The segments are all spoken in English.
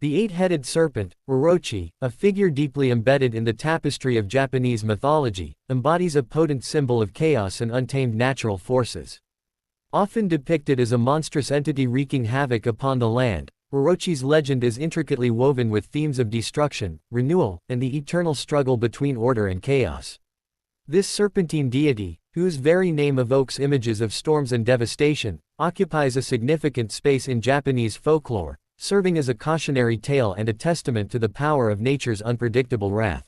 The eight-headed serpent, Orochi, a figure deeply embedded in the tapestry of Japanese mythology, embodies a potent symbol of chaos and untamed natural forces. Often depicted as a monstrous entity wreaking havoc upon the land, Orochi's legend is intricately woven with themes of destruction, renewal, and the eternal struggle between order and chaos. This serpentine deity, whose very name evokes images of storms and devastation, occupies a significant space in Japanese folklore, serving as a cautionary tale and a testament to the power of nature's unpredictable wrath.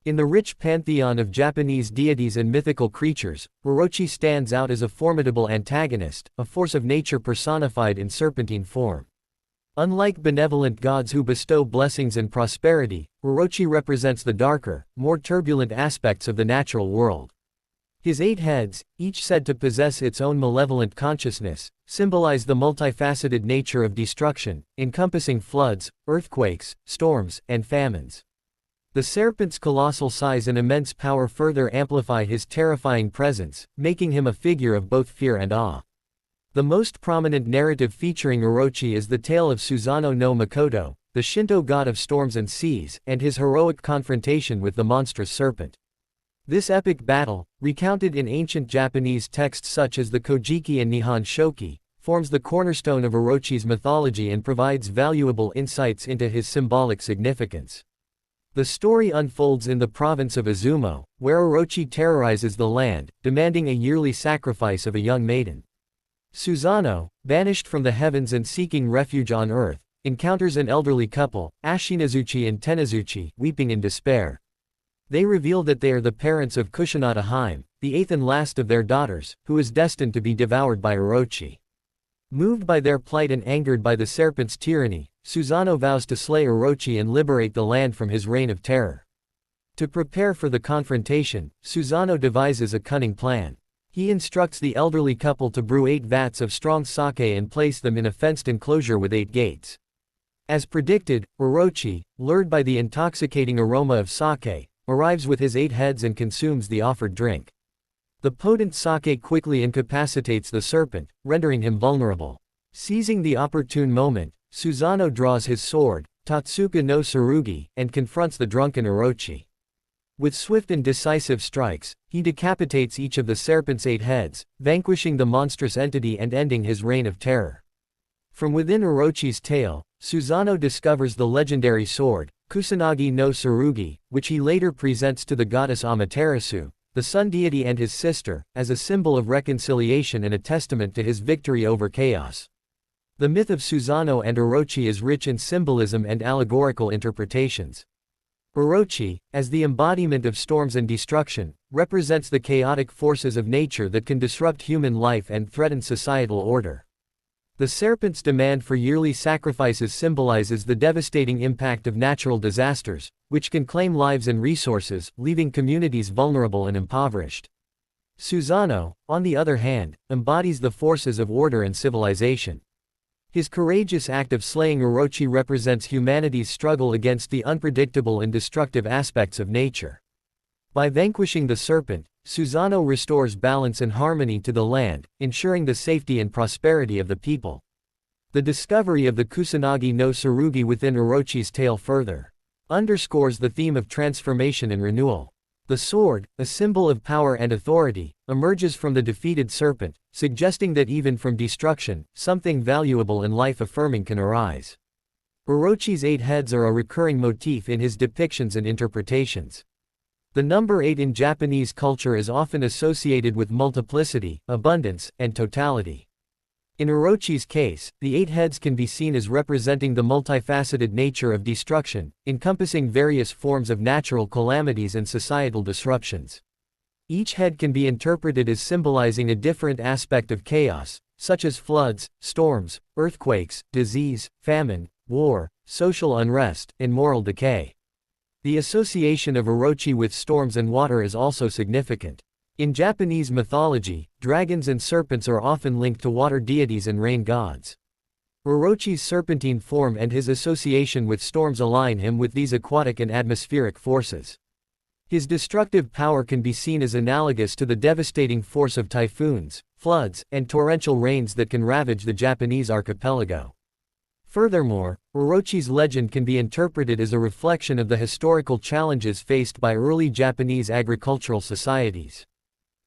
In the rich pantheon of Japanese deities and mythical creatures, Orochi stands out as a formidable antagonist, a force of nature personified in serpentine form. Unlike benevolent gods who bestow blessings and prosperity, Orochi represents the darker, more turbulent aspects of the natural world. His 8 heads, each said to possess its own malevolent consciousness, symbolize the multifaceted nature of destruction, encompassing floods, earthquakes, storms, and famines. The serpent's colossal size and immense power further amplify his terrifying presence, making him a figure of both fear and awe. The most prominent narrative featuring Orochi is the tale of Susanoo-no-Mikoto, the Shinto god of storms and seas, and his heroic confrontation with the monstrous serpent. This epic battle, recounted in ancient Japanese texts such as the Kojiki and Nihon Shoki, forms the cornerstone of Orochi's mythology and provides valuable insights into his symbolic significance. The story unfolds in the province of Izumo, where Orochi terrorizes the land, demanding a yearly sacrifice of a young maiden. Susanoo, banished from the heavens and seeking refuge on earth, encounters an elderly couple, Ashinazuchi and Tenazuchi, weeping in despair. They reveal that they are the parents of Kusanada Hime, the 8th and last of their daughters, who is destined to be devoured by Orochi. Moved by their plight and angered by the serpent's tyranny, Susanoo vows to slay Orochi and liberate the land from his reign of terror. To prepare for the confrontation, Susanoo devises a cunning plan. He instructs the elderly couple to brew 8 vats of strong sake and place them in a fenced enclosure with 8 gates. As predicted, Orochi, lured by the intoxicating aroma of sake, arrives with his 8 heads and consumes the offered drink. The potent sake quickly incapacitates the serpent, rendering him vulnerable. Seizing the opportune moment, Susanoo draws his sword, Tatsuka no Tsurugi, and confronts the drunken Orochi. With swift and decisive strikes, he decapitates each of the serpent's 8 heads, vanquishing the monstrous entity and ending his reign of terror. From within Orochi's tail, Susanoo discovers the legendary sword, Kusanagi no Tsurugi, which he later presents to the goddess Amaterasu, the sun deity and his sister, as a symbol of reconciliation and a testament to his victory over chaos. The myth of Susanoo and Orochi is rich in symbolism and allegorical interpretations. Orochi, as the embodiment of storms and destruction, represents the chaotic forces of nature that can disrupt human life and threaten societal order. The serpent's demand for yearly sacrifices symbolizes the devastating impact of natural disasters, which can claim lives and resources, leaving communities vulnerable and impoverished. Susanoo, on the other hand, embodies the forces of order and civilization. His courageous act of slaying Orochi represents humanity's struggle against the unpredictable and destructive aspects of nature. By vanquishing the serpent, Susanoo restores balance and harmony to the land, ensuring the safety and prosperity of the people. The discovery of the Kusanagi no Tsurugi within Orochi's tail further underscores the theme of transformation and renewal. The sword, a symbol of power and authority, emerges from the defeated serpent, suggesting that even from destruction, something valuable and life-affirming can arise. Orochi's 8 heads are a recurring motif in his depictions and interpretations. The number 8 in Japanese culture is often associated with multiplicity, abundance, and totality. In Orochi's case, the 8 heads can be seen as representing the multifaceted nature of destruction, encompassing various forms of natural calamities and societal disruptions. Each head can be interpreted as symbolizing a different aspect of chaos, such as floods, storms, earthquakes, disease, famine, war, social unrest, and moral decay. The association of Orochi with storms and water is also significant. In Japanese mythology, dragons and serpents are often linked to water deities and rain gods. Orochi's serpentine form and his association with storms align him with these aquatic and atmospheric forces. His destructive power can be seen as analogous to the devastating force of typhoons, floods, and torrential rains that can ravage the Japanese archipelago. Furthermore, Orochi's legend can be interpreted as a reflection of the historical challenges faced by early Japanese agricultural societies.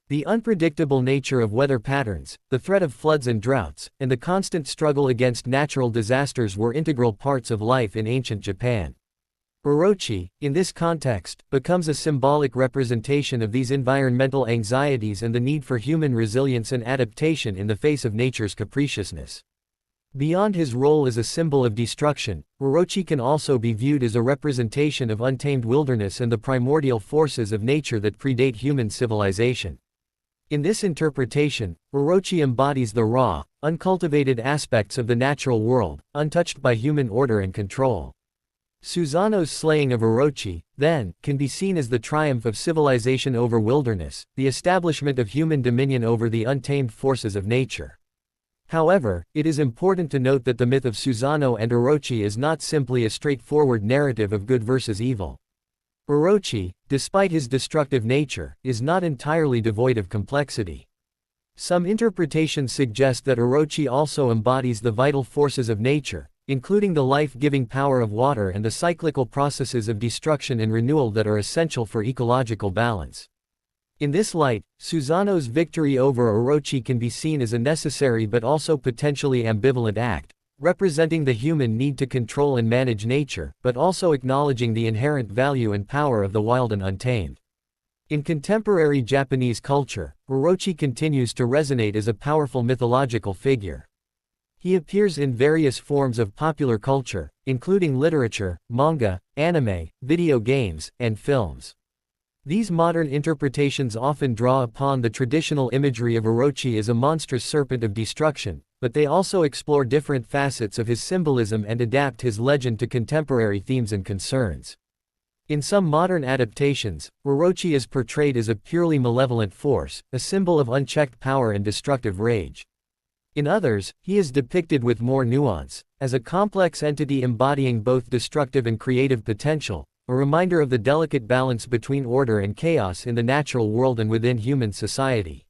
The unpredictable nature of weather patterns, the threat of floods and droughts, and the constant struggle against natural disasters were integral parts of life in ancient Japan. Orochi, in this context, becomes a symbolic representation of these environmental anxieties and the need for human resilience and adaptation in the face of nature's capriciousness. Beyond his role as a symbol of destruction, Orochi can also be viewed as a representation of untamed wilderness and the primordial forces of nature that predate human civilization. In this interpretation, Orochi embodies the raw, uncultivated aspects of the natural world, untouched by human order and control. Susanoo's slaying of Orochi, then, can be seen as the triumph of civilization over wilderness, the establishment of human dominion over the untamed forces of nature. However, it is important to note that the myth of Susanoo and Orochi is not simply a straightforward narrative of good versus evil. Orochi, despite his destructive nature, is not entirely devoid of complexity. Some interpretations suggest that Orochi also embodies the vital forces of nature, including the life-giving power of water and the cyclical processes of destruction and renewal that are essential for ecological balance. In this light, Susanoo's victory over Orochi can be seen as a necessary but also potentially ambivalent act, representing the human need to control and manage nature, but also acknowledging the inherent value and power of the wild and untamed. In contemporary Japanese culture, Orochi continues to resonate as a powerful mythological figure. He appears in various forms of popular culture, including literature, manga, anime, video games, and films. These modern interpretations often draw upon the traditional imagery of Orochi as a monstrous serpent of destruction, but they also explore different facets of his symbolism and adapt his legend to contemporary themes and concerns. In some modern adaptations, Orochi is portrayed as a purely malevolent force, a symbol of unchecked power and destructive rage. In others, he is depicted with more nuance, as a complex entity embodying both destructive and creative potential, a reminder of the delicate balance between order and chaos in the natural world and within human society.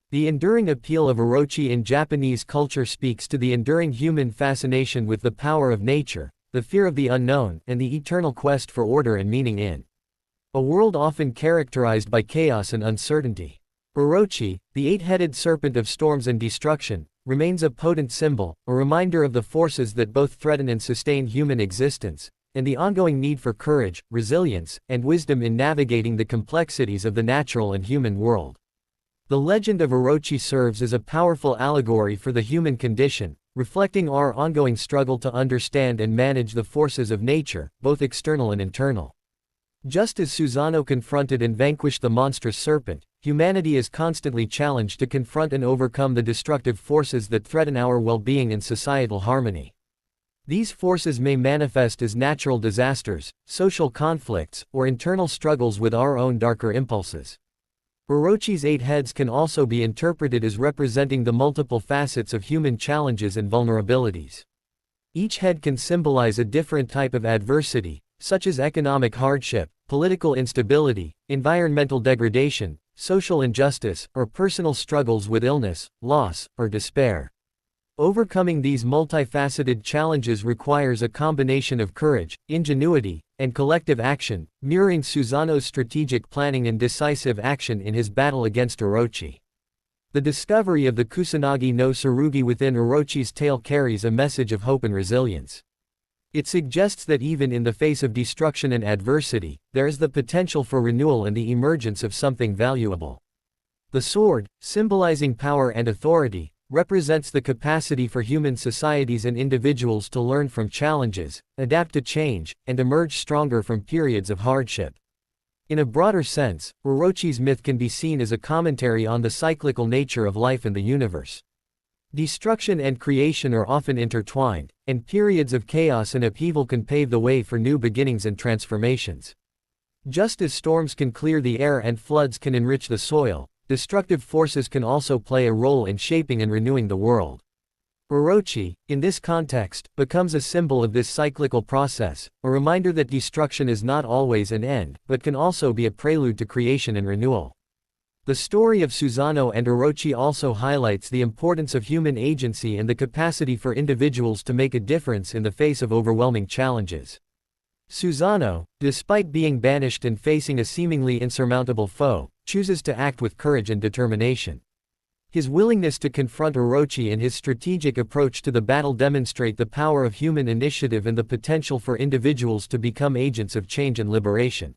The enduring appeal of Orochi in Japanese culture speaks to the enduring human fascination with the power of nature, the fear of the unknown, and the eternal quest for order and meaning in a world often characterized by chaos and uncertainty. Orochi, the eight-headed serpent of storms and destruction, remains a potent symbol, a reminder of the forces that both threaten and sustain human existence, and the ongoing need for courage, resilience, and wisdom in navigating the complexities of the natural and human world. The legend of Orochi serves as a powerful allegory for the human condition, reflecting our ongoing struggle to understand and manage the forces of nature, both external and internal. Just as Susanoo confronted and vanquished the monstrous serpent, humanity is constantly challenged to confront and overcome the destructive forces that threaten our well-being and societal harmony. These forces may manifest as natural disasters, social conflicts, or internal struggles with our own darker impulses. Orochi's 8 heads can also be interpreted as representing the multiple facets of human challenges and vulnerabilities. Each head can symbolize a different type of adversity, such as economic hardship, political instability, environmental degradation, social injustice, or personal struggles with illness, loss, or despair. Overcoming these multifaceted challenges requires a combination of courage, ingenuity, and collective action, mirroring Susanoo's strategic planning and decisive action in his battle against Orochi. The discovery of the Kusanagi no Tsurugi within Orochi's tail carries a message of hope and resilience. It suggests that even in the face of destruction and adversity, there is the potential for renewal and the emergence of something valuable. The sword, symbolizing power and authority, represents the capacity for human societies and individuals to learn from challenges, adapt to change, and emerge stronger from periods of hardship. In a broader sense, Orochi's myth can be seen as a commentary on the cyclical nature of life and the universe. Destruction and creation are often intertwined, and periods of chaos and upheaval can pave the way for new beginnings and transformations. Just as storms can clear the air and floods can enrich the soil, destructive forces can also play a role in shaping and renewing the world. Orochi, in this context, becomes a symbol of this cyclical process, a reminder that destruction is not always an end, but can also be a prelude to creation and renewal. The story of Susanoo and Orochi also highlights the importance of human agency and the capacity for individuals to make a difference in the face of overwhelming challenges. Susanoo, despite being banished and facing a seemingly insurmountable foe, chooses to act with courage and determination. His willingness to confront Orochi and his strategic approach to the battle demonstrate the power of human initiative and the potential for individuals to become agents of change and liberation.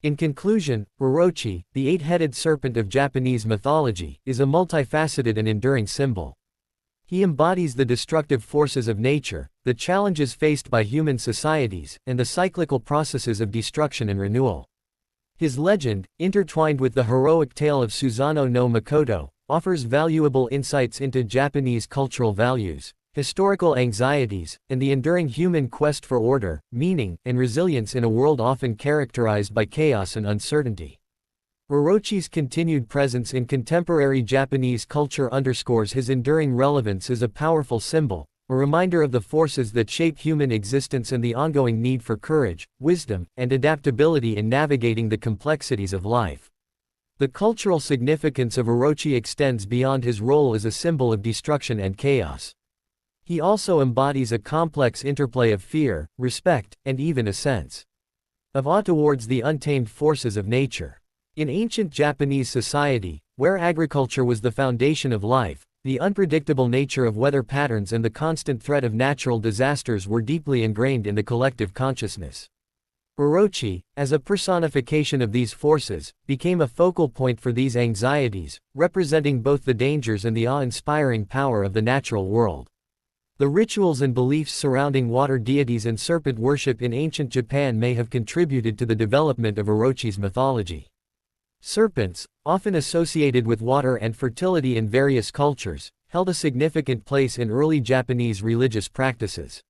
In conclusion, Orochi, the eight-headed serpent of Japanese mythology, is a multifaceted and enduring symbol. He embodies the destructive forces of nature, the challenges faced by human societies, and the cyclical processes of destruction and renewal. His legend, intertwined with the heroic tale of Susanoo-no-Mikoto, offers valuable insights into Japanese cultural values, historical anxieties, and the enduring human quest for order, meaning, and resilience in a world often characterized by chaos and uncertainty. Orochi's continued presence in contemporary Japanese culture underscores his enduring relevance as a powerful symbol, a reminder of the forces that shape human existence and the ongoing need for courage, wisdom, and adaptability in navigating the complexities of life. The cultural significance of Orochi extends beyond his role as a symbol of destruction and chaos. He also embodies a complex interplay of fear, respect, and even a sense of awe towards the untamed forces of nature. In ancient Japanese society, where agriculture was the foundation of life, the unpredictable nature of weather patterns and the constant threat of natural disasters were deeply ingrained in the collective consciousness. Orochi, as a personification of these forces, became a focal point for these anxieties, representing both the dangers and the awe-inspiring power of the natural world. The rituals and beliefs surrounding water deities and serpent worship in ancient Japan may have contributed to the development of Orochi's mythology. Serpents, often associated with water and fertility in various cultures, held a significant place in early Japanese religious practices.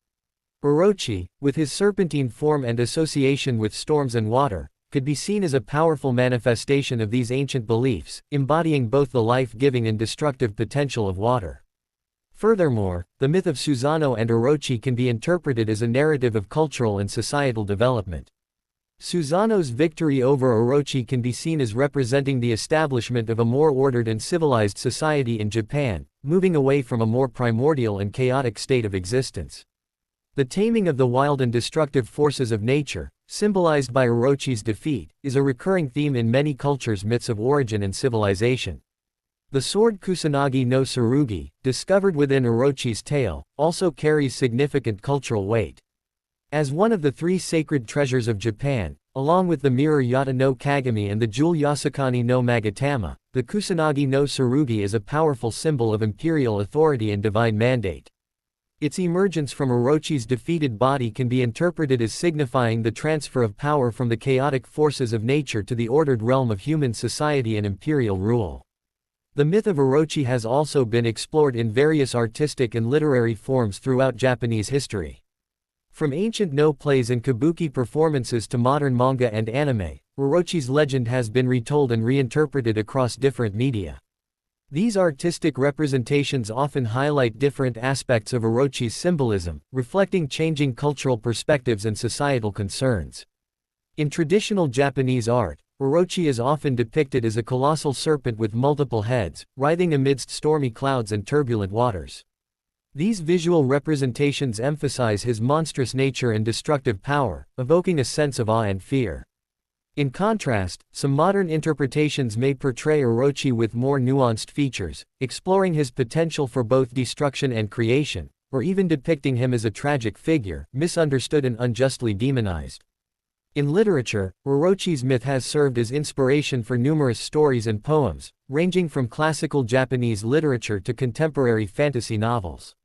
Orochi, with his serpentine form and association with storms and water, could be seen as a powerful manifestation of these ancient beliefs, embodying both the life-giving and destructive potential of water. Furthermore, the myth of Susanoo and Orochi can be interpreted as a narrative of cultural and societal development. Susanoo's victory over Orochi can be seen as representing the establishment of a more ordered and civilized society in Japan, moving away from a more primordial and chaotic state of existence. The taming of the wild and destructive forces of nature, symbolized by Orochi's defeat, is a recurring theme in many cultures' myths of origin and civilization. The sword Kusanagi-no-Tsurugi, discovered within Orochi's tale, also carries significant cultural weight. As one of the three sacred treasures of Japan, along with the mirror Yata no Kagami and the jewel Yasukani no Magatama, the Kusanagi-no-Tsurugi is a powerful symbol of imperial authority and divine mandate. Its emergence from Orochi's defeated body can be interpreted as signifying the transfer of power from the chaotic forces of nature to the ordered realm of human society and imperial rule. The myth of Orochi has also been explored in various artistic and literary forms throughout Japanese history. From ancient no plays and kabuki performances to modern manga and anime, Orochi's legend has been retold and reinterpreted across different media. These artistic representations often highlight different aspects of Orochi's symbolism, reflecting changing cultural perspectives and societal concerns. In traditional Japanese art, Orochi is often depicted as a colossal serpent with multiple heads, writhing amidst stormy clouds and turbulent waters. These visual representations emphasize his monstrous nature and destructive power, evoking a sense of awe and fear. In contrast, some modern interpretations may portray Orochi with more nuanced features, exploring his potential for both destruction and creation, or even depicting him as a tragic figure, misunderstood and unjustly demonized. In literature, Orochi's myth has served as inspiration for numerous stories and poems, ranging from classical Japanese literature to contemporary fantasy novels.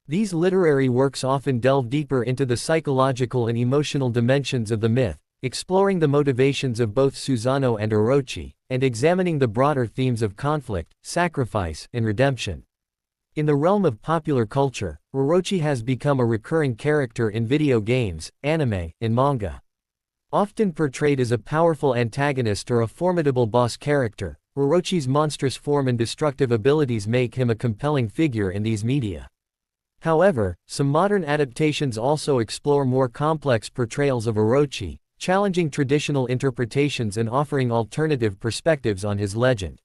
These literary works often delve deeper into the psychological and emotional dimensions of the myth, exploring the motivations of both Susanoo and Orochi, and examining the broader themes of conflict, sacrifice, and redemption. In the realm of popular culture, Orochi has become a recurring character in video games, anime, and manga. Often portrayed as a powerful antagonist or a formidable boss character, Orochi's monstrous form and destructive abilities make him a compelling figure in these media. However, some modern adaptations also explore more complex portrayals of Orochi, challenging traditional interpretations and offering alternative perspectives on his legend.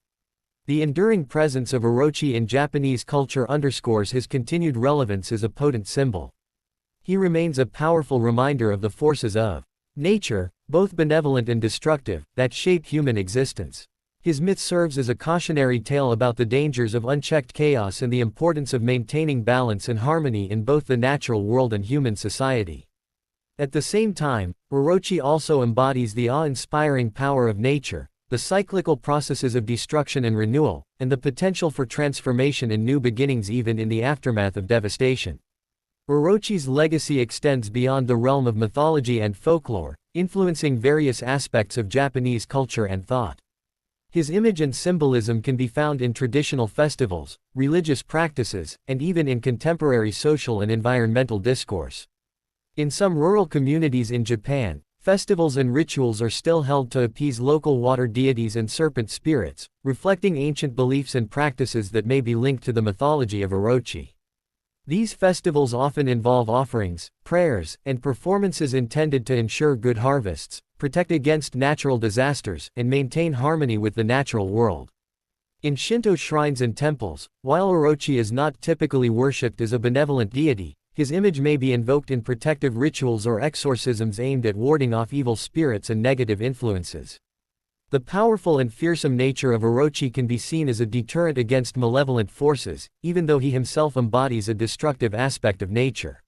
The enduring presence of Orochi in Japanese culture underscores his continued relevance as a potent symbol. He remains a powerful reminder of the forces of nature, both benevolent and destructive, that shape human existence. His myth serves as a cautionary tale about the dangers of unchecked chaos and the importance of maintaining balance and harmony in both the natural world and human society. At the same time, Orochi also embodies the awe-inspiring power of nature, the cyclical processes of destruction and renewal, and the potential for transformation and new beginnings even in the aftermath of devastation. Orochi's legacy extends beyond the realm of mythology and folklore, influencing various aspects of Japanese culture and thought. His image and symbolism can be found in traditional festivals, religious practices, and even in contemporary social and environmental discourse. In some rural communities in Japan, festivals and rituals are still held to appease local water deities and serpent spirits, reflecting ancient beliefs and practices that may be linked to the mythology of Orochi. These festivals often involve offerings, prayers, and performances intended to ensure good harvests, protect against natural disasters, and maintain harmony with the natural world. In Shinto shrines and temples, while Orochi is not typically worshipped as a benevolent deity, his image may be invoked in protective rituals or exorcisms aimed at warding off evil spirits and negative influences. The powerful and fearsome nature of Orochi can be seen as a deterrent against malevolent forces, even though he himself embodies a destructive aspect of nature.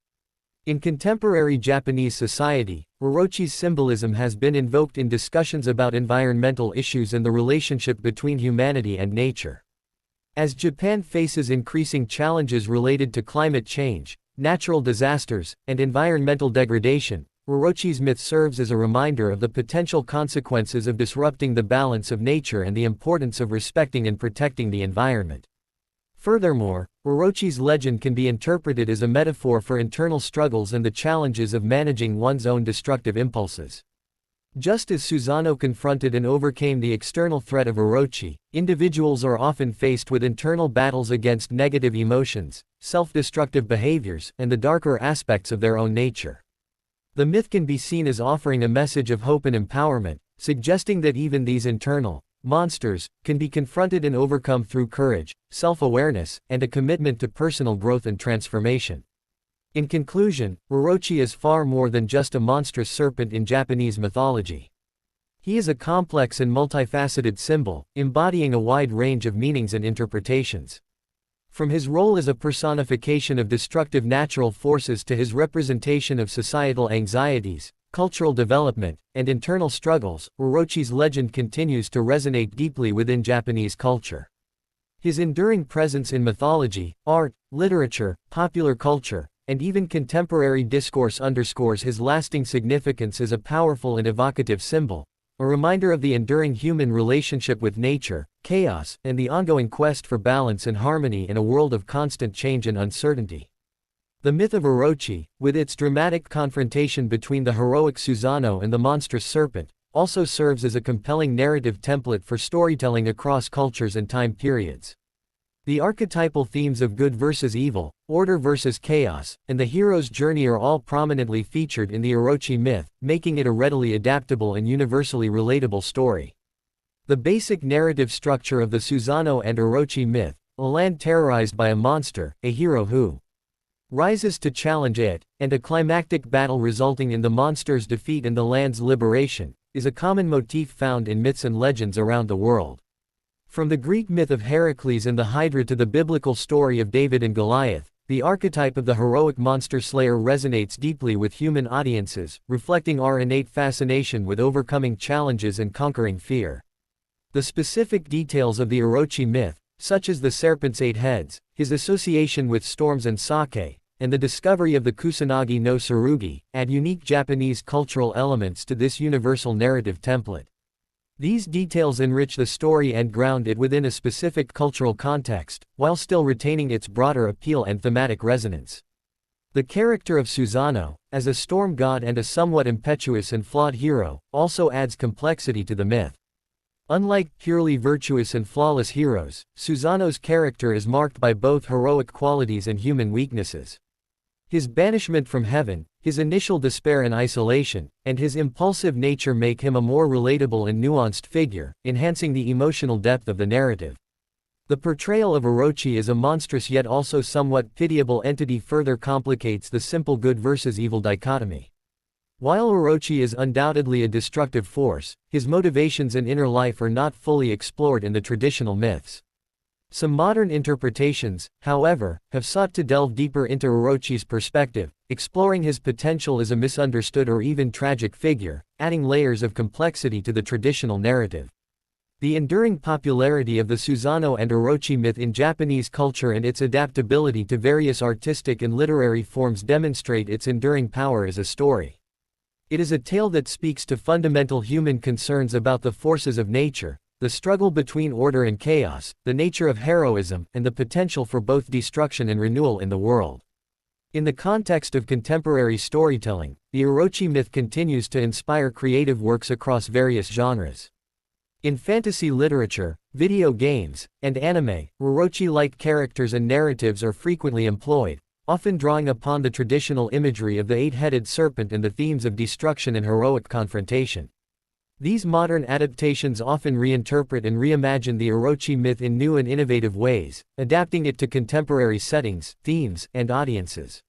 In contemporary Japanese society, Orochi's symbolism has been invoked in discussions about environmental issues and the relationship between humanity and nature. As Japan faces increasing challenges related to climate change, natural disasters, and environmental degradation, Orochi's myth serves as a reminder of the potential consequences of disrupting the balance of nature and the importance of respecting and protecting the environment. Furthermore, Orochi's legend can be interpreted as a metaphor for internal struggles and the challenges of managing one's own destructive impulses. Just as Susanoo confronted and overcame the external threat of Orochi, individuals are often faced with internal battles against negative emotions, self-destructive behaviors, and the darker aspects of their own nature. The myth can be seen as offering a message of hope and empowerment, suggesting that even these internal monsters can be confronted and overcome through courage, self-awareness, and a commitment to personal growth and transformation. In conclusion, Orochi is far more than just a monstrous serpent in Japanese mythology. He is a complex and multifaceted symbol, embodying a wide range of meanings and interpretations. From his role as a personification of destructive natural forces to his representation of societal anxieties, cultural development, and internal struggles, Orochi's legend continues to resonate deeply within Japanese culture. His enduring presence in mythology, art, literature, popular culture, and even contemporary discourse underscores his lasting significance as a powerful and evocative symbol, a reminder of the enduring human relationship with nature, chaos, and the ongoing quest for balance and harmony in a world of constant change and uncertainty. The myth of Orochi, with its dramatic confrontation between the heroic Susanoo and the monstrous serpent, also serves as a compelling narrative template for storytelling across cultures and time periods. The archetypal themes of good versus evil, order versus chaos, and the hero's journey are all prominently featured in the Orochi myth, making it a readily adaptable and universally relatable story. The basic narrative structure of the Susanoo and Orochi myth, a land terrorized by a monster, a hero who rises to challenge it, and a climactic battle resulting in the monster's defeat and the land's liberation, is a common motif found in myths and legends around the world. From the Greek myth of Heracles and the Hydra to the biblical story of David and Goliath, the archetype of the heroic monster slayer resonates deeply with human audiences, reflecting our innate fascination with overcoming challenges and conquering fear. The specific details of the Orochi myth, such as the serpent's 8 heads, his association with storms and sake, and the discovery of the Kusanagi no Tsurugi, add unique Japanese cultural elements to this universal narrative template. These details enrich the story and ground it within a specific cultural context, while still retaining its broader appeal and thematic resonance. The character of Susanoo, as a storm god and a somewhat impetuous and flawed hero, also adds complexity to the myth. Unlike purely virtuous and flawless heroes, Susanoo's character is marked by both heroic qualities and human weaknesses. His banishment from heaven, his initial despair and isolation, and his impulsive nature make him a more relatable and nuanced figure, enhancing the emotional depth of the narrative. The portrayal of Orochi as a monstrous yet also somewhat pitiable entity further complicates the simple good versus evil dichotomy. While Orochi is undoubtedly a destructive force, his motivations and inner life are not fully explored in the traditional myths. Some modern interpretations, however, have sought to delve deeper into Orochi's perspective, exploring his potential as a misunderstood or even tragic figure, adding layers of complexity to the traditional narrative. The enduring popularity of the Susanoo and Orochi myth in Japanese culture and its adaptability to various artistic and literary forms demonstrate its enduring power as a story. It is a tale that speaks to fundamental human concerns about the forces of nature, the struggle between order and chaos, the nature of heroism, and the potential for both destruction and renewal in the world. In the context of contemporary storytelling, the Orochi myth continues to inspire creative works across various genres. In fantasy literature, video games, and anime, Orochi-like characters and narratives are frequently employed, often drawing upon the traditional imagery of the eight-headed serpent and the themes of destruction and heroic confrontation. These modern adaptations often reinterpret and reimagine the Orochi myth in new and innovative ways, adapting it to contemporary settings, themes, and audiences.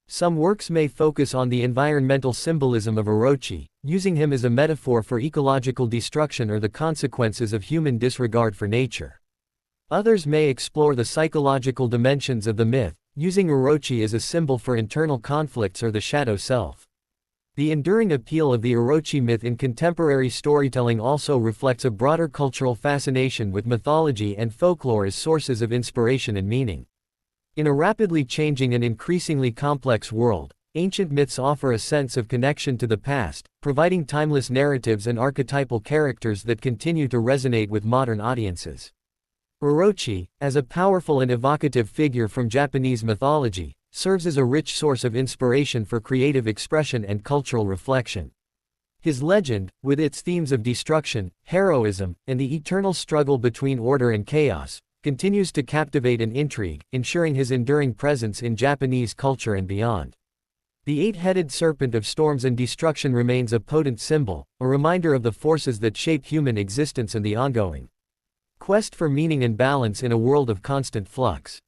Some works may focus on the environmental symbolism of Orochi, using him as a metaphor for ecological destruction or the consequences of human disregard for nature. Others may explore the psychological dimensions of the myth, using Orochi as a symbol for internal conflicts or the shadow self. The enduring appeal of the Orochi myth in contemporary storytelling also reflects a broader cultural fascination with mythology and folklore as sources of inspiration and meaning. In a rapidly changing and increasingly complex world, ancient myths offer a sense of connection to the past, providing timeless narratives and archetypal characters that continue to resonate with modern audiences. Orochi, as a powerful and evocative figure from Japanese mythology, serves as a rich source of inspiration for creative expression and cultural reflection. His legend, with its themes of destruction, heroism, and the eternal struggle between order and chaos, continues to captivate and intrigue, ensuring his enduring presence in Japanese culture and beyond. The eight-headed serpent of storms and destruction remains a potent symbol, a reminder of the forces that shape human existence and the ongoing quest for meaning and balance in a world of constant flux.